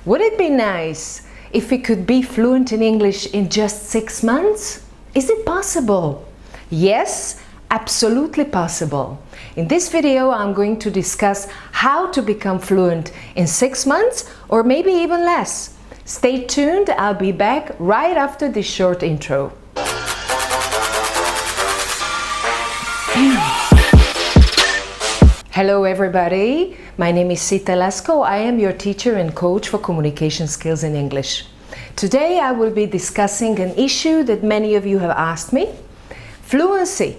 Would it be nice if we could be fluent in English in just 6 months? Is it possible? Yes, absolutely possible. In this video, I'm going to discuss how to become fluent in 6 months or maybe even less. Stay tuned, I'll be back right after this short intro. Hello everybody, my name is Sita Lasko. I am your teacher and coach for communication skills in English. Today I will be discussing an issue that many of you have asked me. Fluency.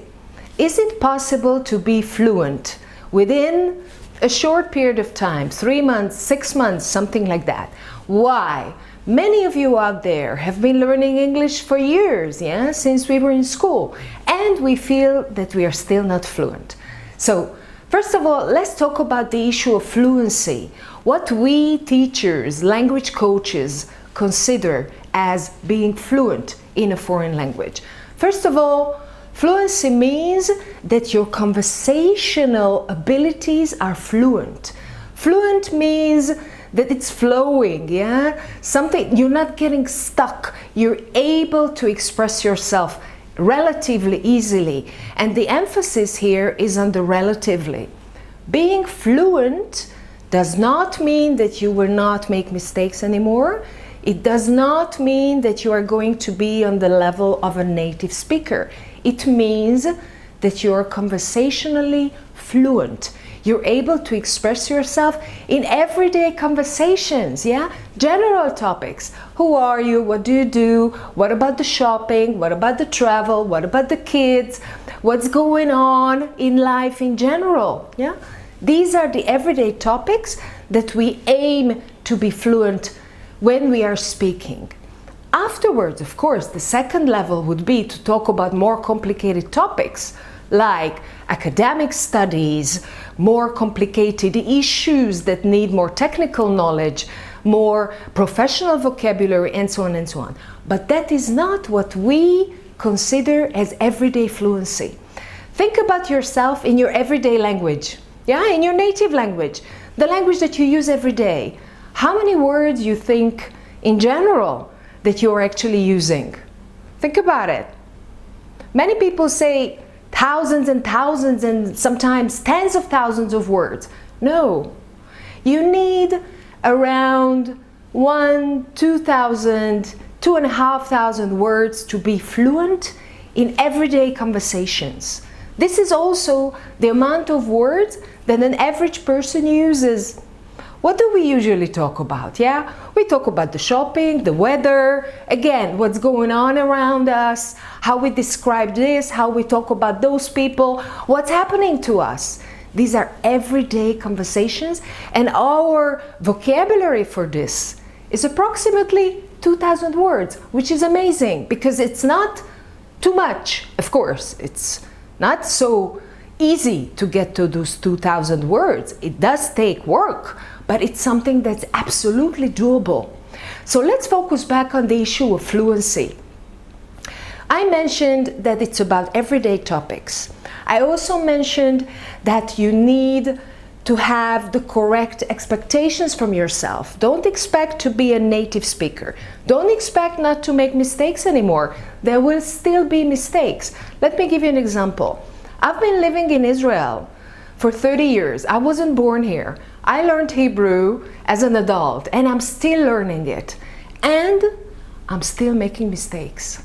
Is it possible to be fluent within a short period of time, 3 months, 6 months, something like that? Why? Many of you out there have been learning English for years, since we were in school, and we feel that we are still not fluent. So, first of all, let's talk about the issue of fluency. What we teachers, language coaches, consider as being fluent in a foreign language. First of all, fluency means that your conversational abilities are fluent. Fluent means that it's flowing, Something, you're not getting stuck. You're able to express yourself relatively easily. And the emphasis here is on the relatively. Being fluent does not mean that you will not make mistakes anymore. It does not mean that you are going to be on the level of a native speaker. It means that you are conversationally fluent. You're able to express yourself in everyday conversations, General topics. Who are you? What do you do? What about the shopping? What about the travel? What about the kids? What's going on in life in general, These are the everyday topics that we aim to be fluent when we are speaking. Afterwards, of course, the second level would be to talk about more complicated topics like academic studies, more complicated issues that need more technical knowledge, more professional vocabulary, and so on and so on. But that is not what we consider as everyday fluency. Think about yourself in your everyday language, in your native language, the language that you use every day. How many words you think in general that you're actually using? Think about it. Many people say thousands and thousands and sometimes tens of thousands of words. No, you need around 2,000, 2,500 words to be fluent in everyday conversations. This is also the amount of words that an average person uses. What do we usually talk about? We talk about the shopping, the weather, again, what's going on around us, how we describe this, how we talk about those people, what's happening to us. These are everyday conversations, and our vocabulary for this is approximately 2,000 words, which is amazing because it's not too much. Of course, it's not so easy to get to those 2,000 words. It does take work, but it's something that's absolutely doable. So let's focus back on the issue of fluency. I mentioned that it's about everyday topics. I also mentioned that you need to have the correct expectations from yourself. Don't expect to be a native speaker. Don't expect not to make mistakes anymore. There will still be mistakes. Let me give you an example. I've been living in Israel for 30 years. I wasn't born here. I learned Hebrew as an adult and I'm still learning it. And I'm still making mistakes.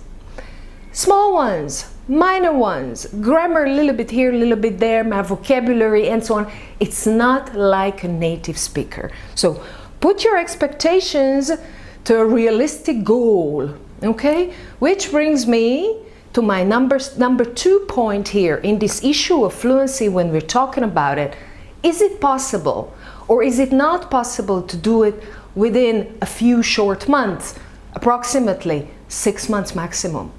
Small ones, minor ones, grammar a little bit here, a little bit there, my vocabulary and so on. It's not like a native speaker. So put your expectations to a realistic goal, okay? Which brings me to my number 2 point here in this issue of fluency when we're talking about it. Is it possible or is it not possible to do it within a few short months, approximately 6 months maximum?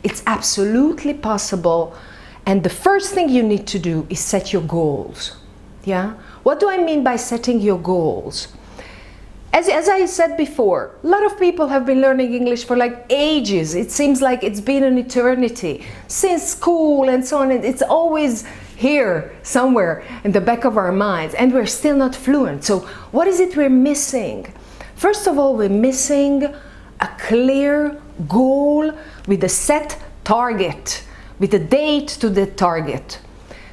It's absolutely possible, and the first thing you need to do is set your goals. What do I mean by setting your goals? As I said before, a lot of people have been learning English for like ages. It seems like it's been an eternity since school and so on. It's always here somewhere in the back of our minds and we're still not fluent. So what is it we're missing? First of all, we're missing a clear goal with a set target, with a date to the target.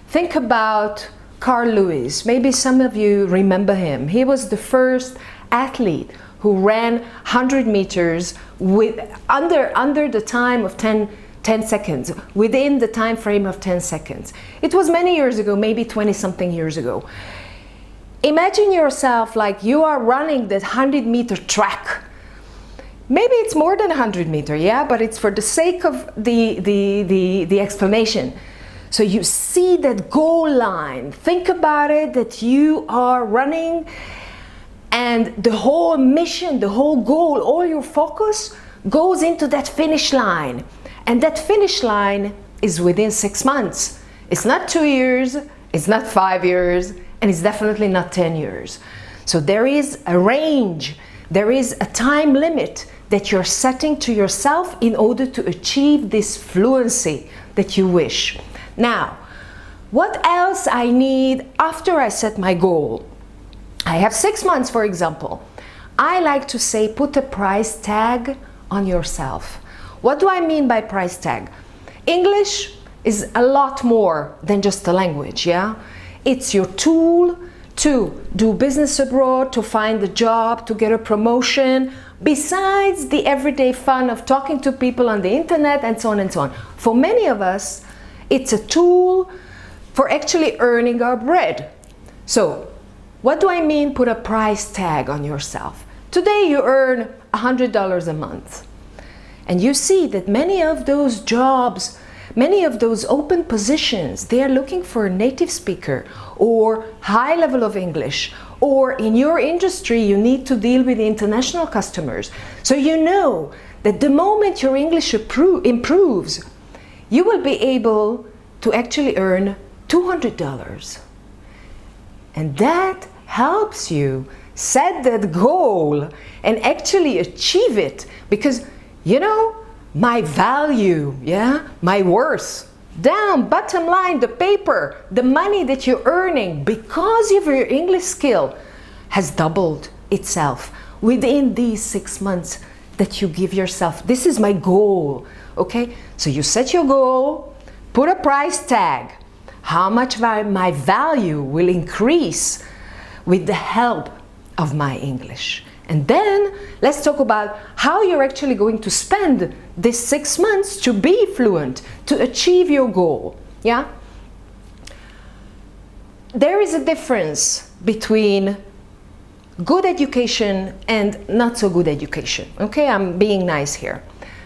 Think about Carl Lewis. Maybe some of you remember him. He was the first athlete who ran 100 meters with under the time of 10 seconds, within the time frame of 10 seconds. It was many years ago, maybe 20-something years ago. Imagine yourself like you are running that 100-meter track. Maybe it's more than 100 meters, yeah, but it's for the sake of the explanation. So you see that goal line. Think about it, that you are running, and the whole mission, the whole goal, all your focus goes into that finish line. And that finish line is within 6 months. It's not 2 years, it's not 5 years, and it's definitely not 10 years. So there is a range, there is a time limit that you're setting to yourself in order to achieve this fluency that you wish. Now, what else I need after I set my goal? I have 6 months, for example. I like to say, put a price tag on yourself. What do I mean by price tag? English is a lot more than just a language, yeah? It's your tool to do business abroad, to find a job, to get a promotion, besides the everyday fun of talking to people on the internet and so on and so on. For many of us, it's a tool for actually earning our bread. So, what do I mean put a price tag on yourself? Today you earn $100 a month. And you see that many of those jobs, many of those open positions, they are looking for a native speaker or high level of English, or in your industry you need to deal with international customers. So you know that the moment your English improves, you will be able to actually earn $200. And that helps you set that goal and actually achieve it, because you know, my value, yeah, my worth, down, bottom line, the paper, the money that you're earning because of your English skill has doubled itself within these 6 months that you give yourself. This is my goal, okay? So you set your goal, put a price tag. How much my value will increase with the help of my English. And then let's talk about how you're actually going to spend this 6 months to be fluent, to achieve your goal. Yeah? There is a difference between good education and not so good education. Okay, I'm being nice here.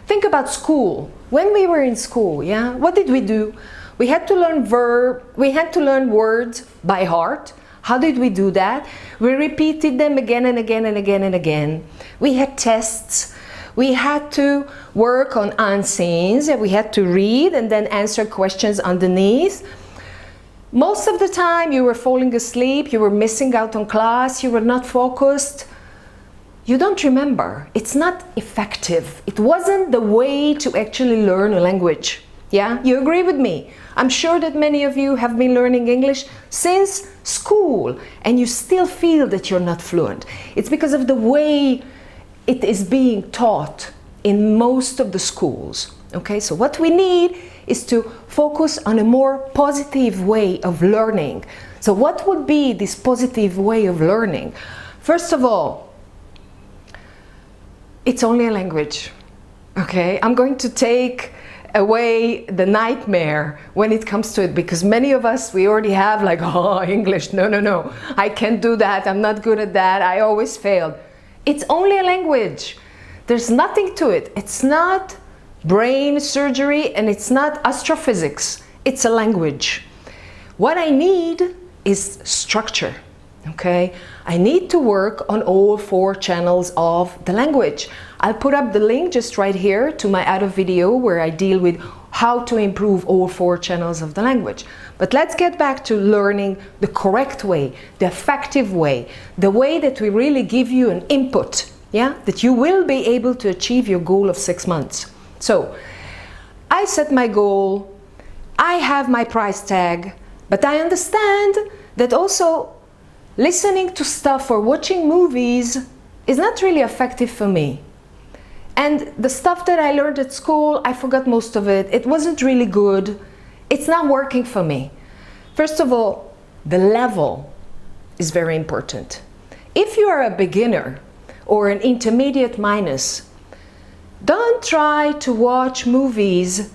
Think about school. When we were in school, yeah, what did we do? We had to learn words by heart. How did we do that? We repeated them again and again and again and again. We had tests. We had to work on unseen's. We had to read and then answer questions underneath. Most of the time you were falling asleep, you were missing out on class, you were not focused. You don't remember. It's not effective. It wasn't the way to actually learn a language. Yeah, you agree with me? I'm sure that many of you have been learning English since school and you still feel that you're not fluent. It's because of the way it is being taught in most of the schools. Okay, so what we need is to focus on a more positive way of learning. So what would be this positive way of learning? First of all, it's only a language. Okay, I'm going to take away the nightmare when it comes to it, because many of us, we already have like, oh, English, no, I can't do that, I'm not good at that, I always failed. It's only a language. There's nothing to it. It's not brain surgery and it's not astrophysics. It's a language. What I need is structure. Okay, I need to work on all 4 channels of the language. I'll put up the link just right here to my other video where I deal with how to improve all 4 channels of the language. But let's get back to learning the correct way, the effective way, the way that we really give you an input, yeah, that you will be able to achieve your goal of 6 months. So I set my goal, I have my price tag, but I understand that also listening to stuff or watching movies is not really effective for me. And the stuff that I learned at school, I forgot most of it. It wasn't really good. It's not working for me. First of all, the level is very important. If you are a beginner or an intermediate minus, don't try to watch movies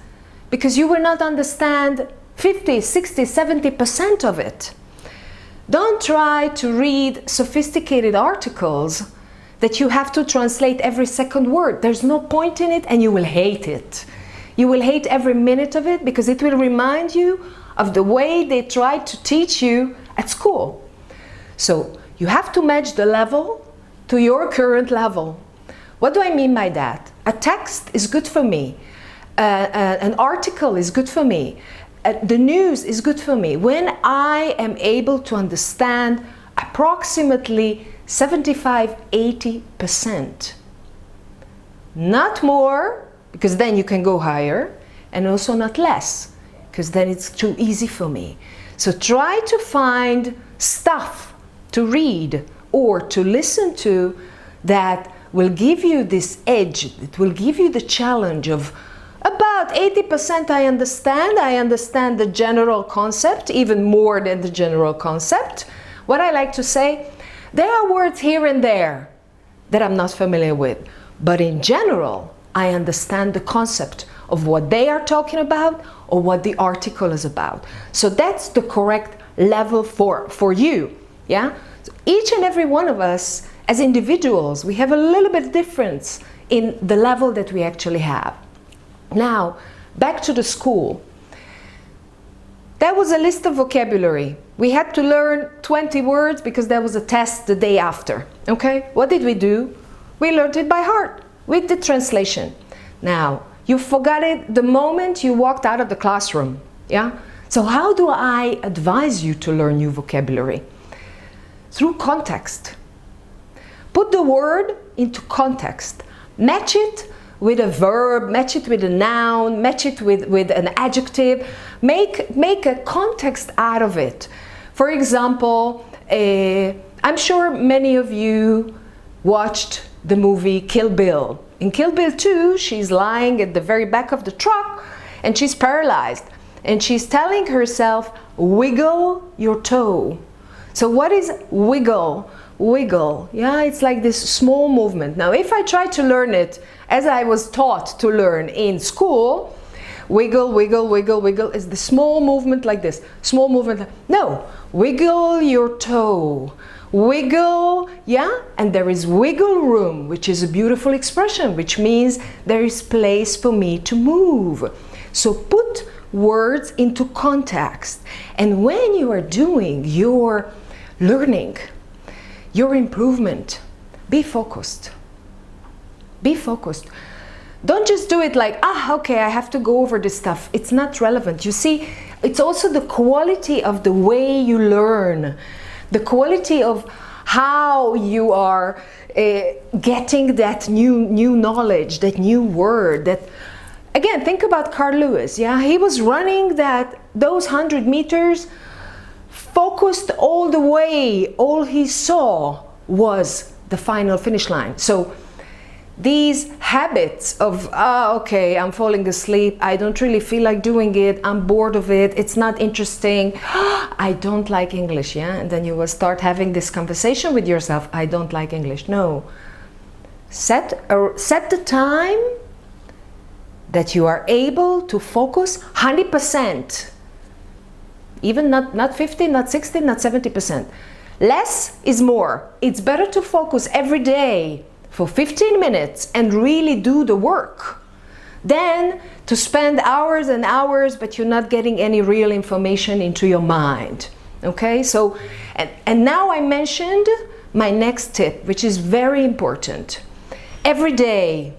because you will not understand 50, 60, 70% of it. Don't try to read sophisticated articles that you have to translate every second word. There's no point in it and you will hate it. You will hate every minute of it because it will remind you of the way they tried to teach you at school. So you have to match the level to your current level. What do I mean by that? A text is good for me. An article is good for me. The news is good for me. When I am able to understand approximately 75–80%. Not more, because then you can go higher, and also not less, because then it's too easy for me. So try to find stuff to read or to listen to that will give you this edge, it will give you the challenge of about 80% I understand the general concept, even more than the general concept. What I like to say, there are words here and there that I'm not familiar with, but in general, I understand the concept of what they are talking about or what the article is about. So that's the correct level for you, yeah? So each and every one of us, as individuals, we have a little bit difference in the level that we actually have. Now, back to the school. That was a list of vocabulary. We had to learn 20 words because there was a test the day after, okay? What did we do? We learned it by heart with the translation. Now, you forgot it the moment you walked out of the classroom, yeah? So how do I advise you to learn new vocabulary? Through context. Put the word into context. Match it with a verb, match it with a noun, match it with an adjective. Make a context out of it. For example, I'm sure many of you watched the movie Kill Bill. In Kill Bill 2, she's lying at the very back of the truck and she's paralyzed. And she's telling herself, wiggle your toe. So what is wiggle? Wiggle, yeah, it's like this small movement. Now, if I try to learn it as I was taught to learn in school, wiggle, wiggle, wiggle, wiggle is the small movement like this. Small movement, no, wiggle your toe. Wiggle, yeah, and there is wiggle room, which is a beautiful expression, which means there is place for me to move. So put words into context. And when you are doing your learning, your improvement, be focused. Be focused. Don't just do it like, okay, I have to go over this stuff. It's not relevant. You see, it's also the quality of the way you learn, the quality of how you are getting that new knowledge, that new word. That, again, think about Carl Lewis. Yeah, he was running those 100 meters. Focused all the way, all he saw was the final finish line. So these habits of, okay, I'm falling asleep, I don't really feel like doing it, I'm bored of it, it's not interesting, I don't like English, yeah? And then you will start having this conversation with yourself, I don't like English. No. Set the time that you are able to focus 100%. Even not 50, not 60, not 70%. Less is more. It's better to focus every day for 15 minutes and really do the work than to spend hours and hours but you're not getting any real information into your mind. Okay, so, and now I mentioned my next tip, which is very important. Every day.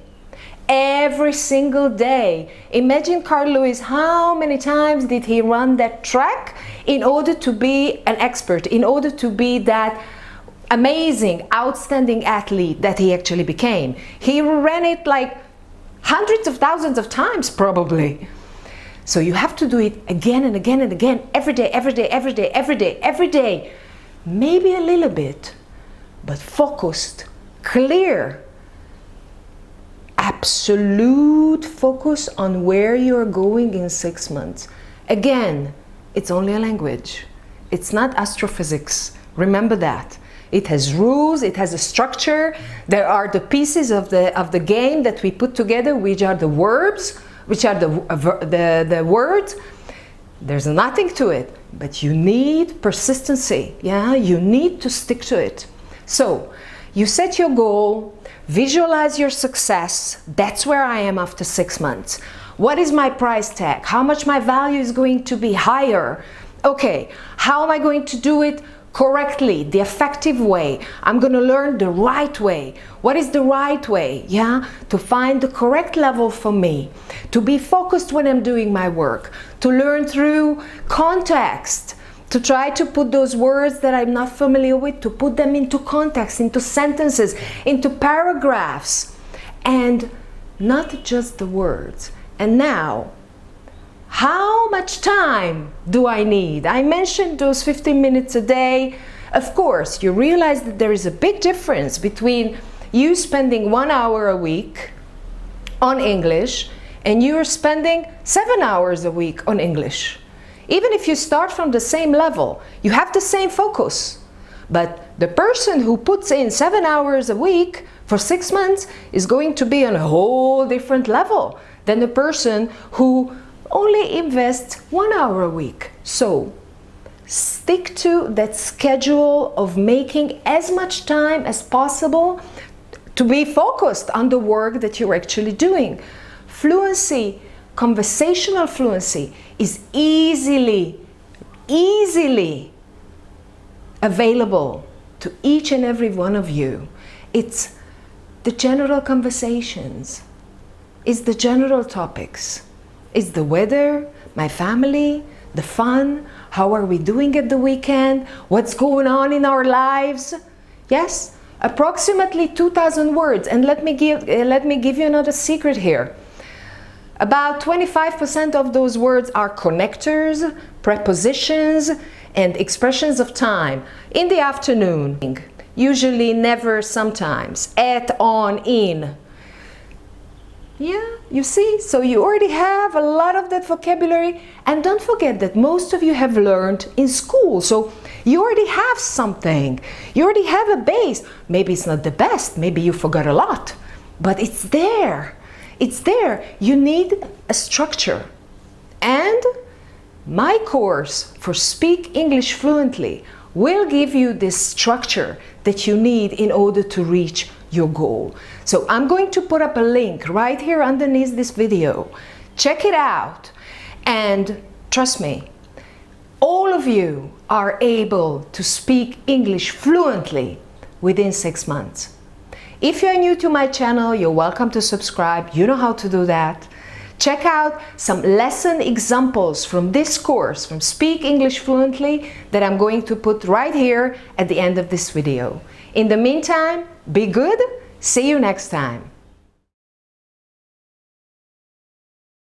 Every single day. Imagine Carl Lewis, how many times did he run that track in order to be an expert, in order to be that amazing, outstanding athlete that he actually became? He ran it like hundreds of thousands of times probably. So you have to do it again and again and again, every day, every day, every day, every day, every day. Maybe a little bit, but focused clear, absolute focus on where you're going in 6 months. Again, it's only a language. It's not astrophysics. Remember that. It has rules, it has a structure. There are the pieces of the game that we put together, which are the verbs, which are the words. There's nothing to it, but you need persistency. Yeah, you need to stick to it. So you set your goal, visualize your success. That's where I am after 6 months. What is my price tag? How much my value is going to be higher? Okay, how am I going to do it correctly, the effective way? I'm going to learn the right way. What is the right way? Yeah, to find the correct level for me, to be focused when I'm doing my work, to learn through context, to try to put those words that I'm not familiar with, to put them into context, into sentences, into paragraphs, and not just the words. And now, how much time do I need? I mentioned those 15 minutes a day. Of course, you realize that there is a big difference between you spending 1 hour a week on English and you're spending 7 hours a week on English. Even if you start from the same level, you have the same focus. But the person who puts in 7 hours a week for 6 months is going to be on a whole different level than the person who only invests 1 hour a week. So stick to that schedule of making as much time as possible to be focused on the work that you're actually doing. Fluency, conversational fluency, is easily available to each and every one of you. It's the general conversations, it's the general topics, it's the weather, my family, the fun, how are we doing at the weekend, what's going on in our lives. Yes, approximately 2,000 words. And let me give you another secret here. About 25% of those words are connectors, prepositions, and expressions of time. In the afternoon, usually, never, sometimes, at, on, in. Yeah, you see, so you already have a lot of that vocabulary, and don't forget that most of you have learned in school, so you already have something. You already have a base. Maybe it's not the best, maybe you forgot a lot, but it's there. It's there. You need a structure. And my course for Speak English Fluently will give you this structure that you need in order to reach your goal. So I'm going to put up a link right here underneath this video. Check it out. And trust me, all of you are able to speak English fluently within 6 months. If you're new to my channel, you're welcome to subscribe. You know how to do that. Check out some lesson examples from this course, from Speak English Fluently, that I'm going to put right here at the end of this video. In the meantime, be good. See you next time.